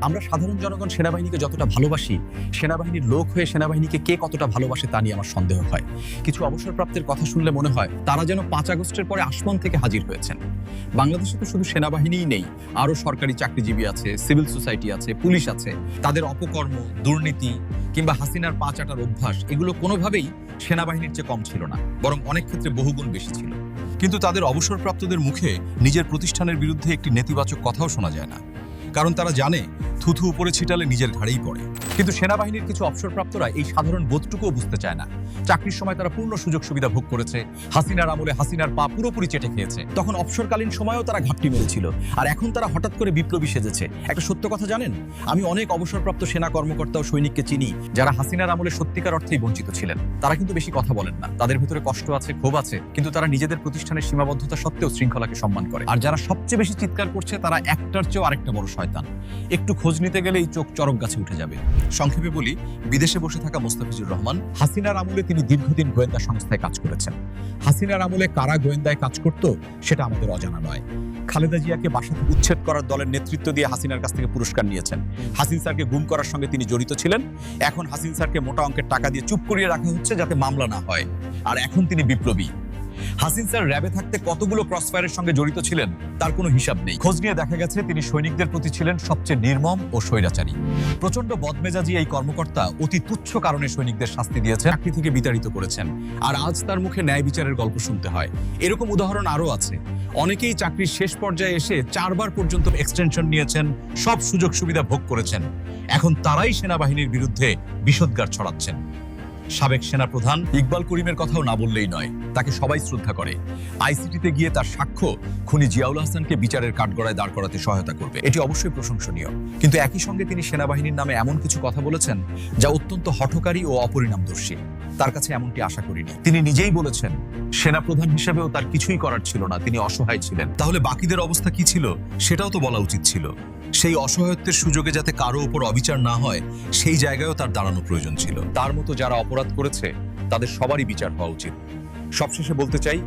আমরা সাধারণ জনগণ সেনাবাহিনীকে যতটা ভালোবাসি, সেনাবাহিনীর লোক হয়ে সেনাবাহিনীকে কে কতটা ভালোবাসে তা নিয়ে আমার সন্দেহ হয়। কিছু অবসরপ্রাপ্তের কথা শুনলে মনে হয় তারা যেন 5 আগস্টের পরে আসমান থেকে হাজির হয়েছেন। বাংলাদেশে তো শুধু সেনাবাহিনীই নেই, আরও সরকারি চাকরিজীবী আছে, সিভিল সোসাইটি আছে, পুলিশ আছে। তাদের অপকর্ম, দুর্নীতি কিংবা হাসিনার পা চাটার অভ্যাস এগুলো কোনোভাবেই সেনাবাহিনীর চেয়ে কম ছিল না, বরং অনেক ক্ষেত্রে বহুগুণ বেশি ছিল। কিন্তু তাদের অবসরপ্রাপ্তদের মুখে নিজের প্রতিষ্ঠানের বিরুদ্ধে একটি নেতিবাচক কথাও শোনা যায় না, কারণ তারা জানে থুথু উপরে ছিটালে নিজের ঘাড়েই পড়ে। কিন্তু সেনাবাহিনীর কিছু অবসরপ্রাপ্তরা এই সাধারণ বোধটুকুও বুঝতে চায় না। চাকরির সময় তারা পূর্ণ সুযোগ সুবিধা ভোগ করেছে, হাসিনার আমলে হাসিনার পা পুরোপুরি চেটে খেয়েছে। তখন অবসরকালীন সময়েও তারা ঘাপটি মেরেছিল, আর এখন তারা হঠাৎ করে বিপ্লবী সেজেছে। একটা সত্য কথা জানেন, আমি অনেক অবসরপ্রাপ্ত সেনা কর্মকর্তা ও সৈনিককে চিনি যারা হাসিনার আমলে সত্যিকার অর্থেই বঞ্চিত ছিলেন। তারা কিন্তু বেশি কথা বলেন না, তাদের ভিতরে কষ্ট আছে, ক্ষোভ আছে, কিন্তু তারা নিজেদের প্রতিষ্ঠানের সীমাবদ্ধতা সত্ত্বেও শৃঙ্খলাকে সম্মান করে। আর যারা সবচেয়ে বেশি চিৎকার করছে তারা একটার চেয়েও আরেকটা বড় শয়তান। একটু খোঁজ নিতে গেলেই চোখ চরক গাছে উঠে যাবে। সংক্ষেপে বলি, বিদেশে বসে থাকা মোস্তাফিজুর রহমান হাসিনার আমলে তিনি দীর্ঘদিন গোয়েন্দা সংস্থায় কাজ করেছেন। হাসিনার আমলে কারা গোয়েন্দায় কাজ করত সেটা আমাদের অজানা নয়। খালেদা জিয়াকে বাসা থেকে উচ্ছেদ করার দলের নেতৃত্ব দিয়ে হাসিনার কাছ থেকে পুরস্কার নিয়েছেন। হাসিন স্যারকে গুম করার সঙ্গে তিনি জড়িত ছিলেন। এখন হাসিন স্যারকে মোটা অঙ্কের টাকা দিয়ে চুপ করিয়ে রাখা হচ্ছে যাতে মামলা না হয়। আর এখন তিনি বিপ্লবী। হাসিন স্যার র্যাবে থাকতে কতগুলো ক্রসফায়ারের সঙ্গে জড়িত ছিলেন তার কোনো হিসাব নেই। খোঁজ নিয়ে দেখা গেছে তিনি সৈনিকদের প্রতি ছিলেন সবচেয়ে নির্মম ও স্বৈরাচারী। প্রচন্ড বদমেজাজি এই কর্মকর্তা অতি তুচ্ছ কারণে সৈনিকদের শাস্তি দিয়েছেন, চাকরি থেকে বিতাড়িত করেছেন, আর আজ তার মুখে ন্যায় বিচারের গল্প শুনতে হয়। এরকম উদাহরণ আরও আছে। অনেকেই চাকরির শেষ পর্যায়ে এসে 4 বার পর্যন্ত এক্সটেনশন নিয়েছেন, সব সুযোগ সুবিধা ভোগ করেছেন। এখন তারাই সেনাবাহিনীর বিরুদ্ধে বিষোদ্গার ছড়াচ্ছেন। সাবেক সেনাপ্রধান ইকবাল করিমের কথাও না বললেই নয়, তাকে সবাই শ্রদ্ধা করে। আইসিটিতে গিয়ে তার সাক্ষ্য খুনি জিয়াউল হাসানকে বিচারের কাঠগড়ায় দাঁড় করাতে সহায়তা করবে, এটি অবশ্যই প্রশংসনীয়। কিন্তু একই সঙ্গে তিনি সেনাবাহিনীর নামে এমন কিছু কথা বলেছেন যা অত্যন্ত হঠকারী ও অপরিণামদর্শী। তার কাছে এমনটি আশা করিনি। তিনি নিজেই বলেছেন সেনাপ্রধান হিসেবেও তার কিছুই করার ছিল না, তিনি অসহায় ছিলেন। তাহলে বাকিদের অবস্থা কি ছিল সেটাও তো বলা উচিত ছিল। সেই অসহায়ত্বের সুযোগে যাতে কারো উপর অবিচার না হয় সেই জায়গায়ও তার দাঁড়ানো প্রয়োজন ছিল। তার মতো যারা অপরাধ করেছে তাদের সবারই বিচার হওয়া উচিত। সবশেষে বলতে চাই,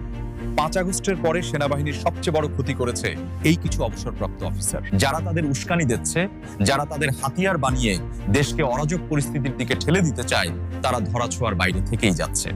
5 আগস্টের পরে সেনাবাহিনীর সবচেয়ে বড় ক্ষতি করেছে এই কিছু অবসরপ্রাপ্ত অফিসার, যারা তাদের উস্কানি দিচ্ছে, যারা তাদের হাতিয়ার বানিয়ে দেশকে অরাজক পরিস্থিতির দিকে ঠেলে দিতে চায়, তারা ধরাছোঁয়ার বাইরে থেকেই যাচ্ছে।